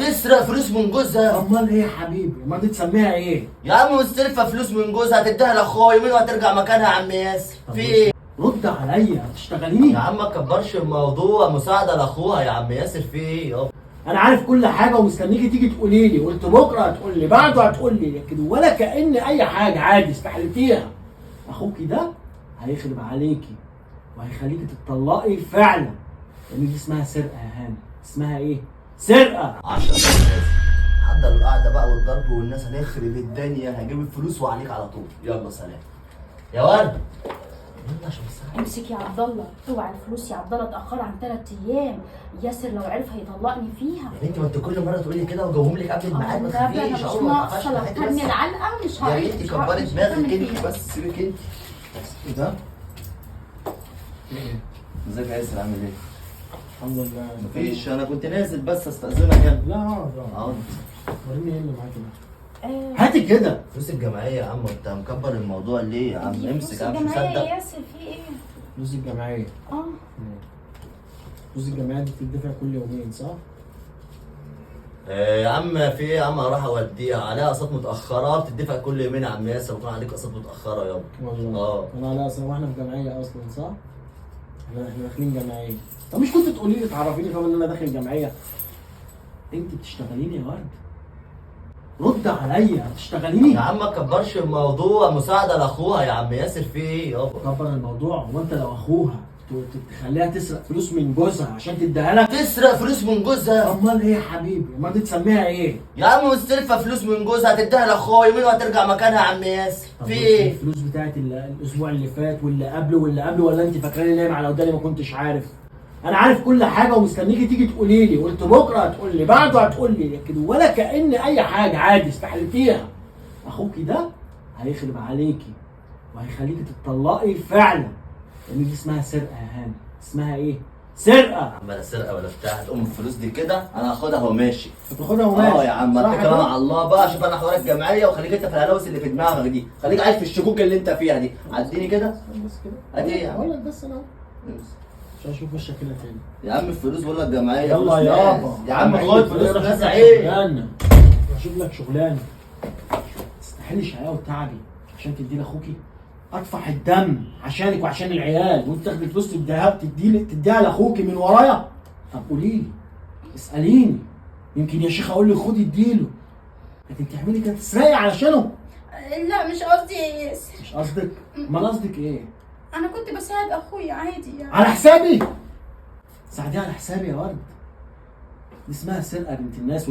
تسرق فلوس من جوزها. امال ايه يا حبيبي؟ امال دي تسميها ايه؟ يا عم مستلفه فلوس من جوزها هتديها لاخوها يومين وهترجع مكانها يا عم ياسر. في ايه؟ رد عليا، هتشتغليني؟ يا عم ما تكبرش الموضوع، مساعده لاخوها يا عم ياسر. في ايه يابا؟ انا عارف كل حاجه ومستنيكي تيجي تقولي لي، قلت بكره هتقول لي، بعده هتقول لي، لكن ولا كأن اي حاجه، عادي استحلتيها. اخوكي ده هيخرب عليكي وهيخليكي تتطلقي فعلا، لان دي اسمها سرقه يا هاني. اسمها ايه؟ سرقه. 10 حضر القعده بقى والضرب والناس هنخرب الدنيا، هجيب الفلوس وعليك على طول. يلا سلام يا ورد. يلا عشان الساعه. امسك يا عبد الله، اوعى الفلوس يا عبد الله اتاخر عن 3 ايام. ياسر لو عرف هيطلقني فيها. يا بنتي ما انت كل مره تقولي كده وجاوبهم لك قبل الميعاد، ما انا تخافيش. مش اول ما ناقصه، تقفش لو حياتي كان بس. العلقه مش يا هعرف. بنتي كبري دماغك انت بس، سيبك انت. ايه ده؟ ايه؟ ازيك يا ياسر، عامل ايه؟ الحمد لله. مفيش، انا كنت نازل بس استاذنك يعني. لا اقعد اقعد. وريني ايه اللي معاكي ده. آه. هاتي كده. فلوس الجمعيه يا عم، انت مكبر الموضوع ليه يا عم؟ دي امسك فلوس يا عم، مش الجمعية مصدق. يا ياسر، في ايه؟ فلوس الجمعيه. اه فلوس الجمعيه دي بتدفع كل يومين صح؟ يا عم في ايه يا عم؟ اروح اوديها عليها اقساط متاخره بتدفع كل يومين يا عم ياسر، وكان عليك اقساط متاخره يابا. والله. انا على اصلا واحنا في جمعيه اصلا صح؟ احنا داخلين جمعيه. طب مش كنت تقولي لي تعرفيني كمان ان انا داخل جمعيه؟ انت بتشتغليني يا ورد؟ رد عليا، هتشتغليني؟ يا عم ما تكبرش الموضوع، مساعده لاخوها يا عم ياسر. في ايه يابا؟ كبر الموضوع. هو انت لو اخوها تخليها تسرق فلوس من جوزها عشان تديها لك؟ تسرق فلوس من جوزها؟ امال ايه يا حبيبي؟ امال دي تسميها ايه؟ يا عم مستلفه فلوس من جوزها هتديها لاخوها يومين وهترجع مكانها يا عم ياسر. طب في ايه؟ الفلوس بتاعت الاسبوع اللي فات واللي قبله واللي قبله، ولا انت فاكراني نايم على وداني ما كنتش عارف؟ انا عارف كل حاجه ومستنيكي تيجي تقولي لي، قلت بكره هتقول لي، بعده هتقول لي، لكن ولا كأن اي حاجه، عادي استحلتيها. اخوكي ده هيخرب عليكي وهيخليكي تتطلقي فعلا، لان دي اسمها سرقه يا هاني. اسمها ايه؟ سرقه. عم لا سرقه ولا بتاع، هتقوم الفلوس دي كده انا هاخدها وماشي. هتاخدها وماشي. يا عم صح اتكل كده؟ على الله بقى. شوف انا حوار الجمعيه وخليك انت في الهلاوس اللي في دماغك دي، خليك عايش في الشكوك اللي انت فيها دي. عديني كده. بس كده. ادي ايه يا عم؟ بقول لك بس انا عشان اشوف وشك كده تاني. يا عم الفلوس بقول لك جمعيه. يلا فلوس يابا. ناس. يا عم خد فلوس ناس عيب. اشوف لك شغلانه. تستحلش حياه وتعبي عشان تدي لاخوكي؟ اطفح الدم عشانك وعشان العيال، وانت تاخدي فلوس تديها لاخوكي من ورايا؟ طب قولي لي، اساليني، يمكن يا شيخ اقول لك خدي اديله، لكن تعملي كده تسرقي علشانه؟ لا مش قصدي يا ياسر. مش قصدك؟ امال قصدك ايه؟ انا كنت بساعد اخويا عادي يعني. على حسابي؟ ساعديه على حسابي يا ورد. دي اسمها سرقه بنت الناس.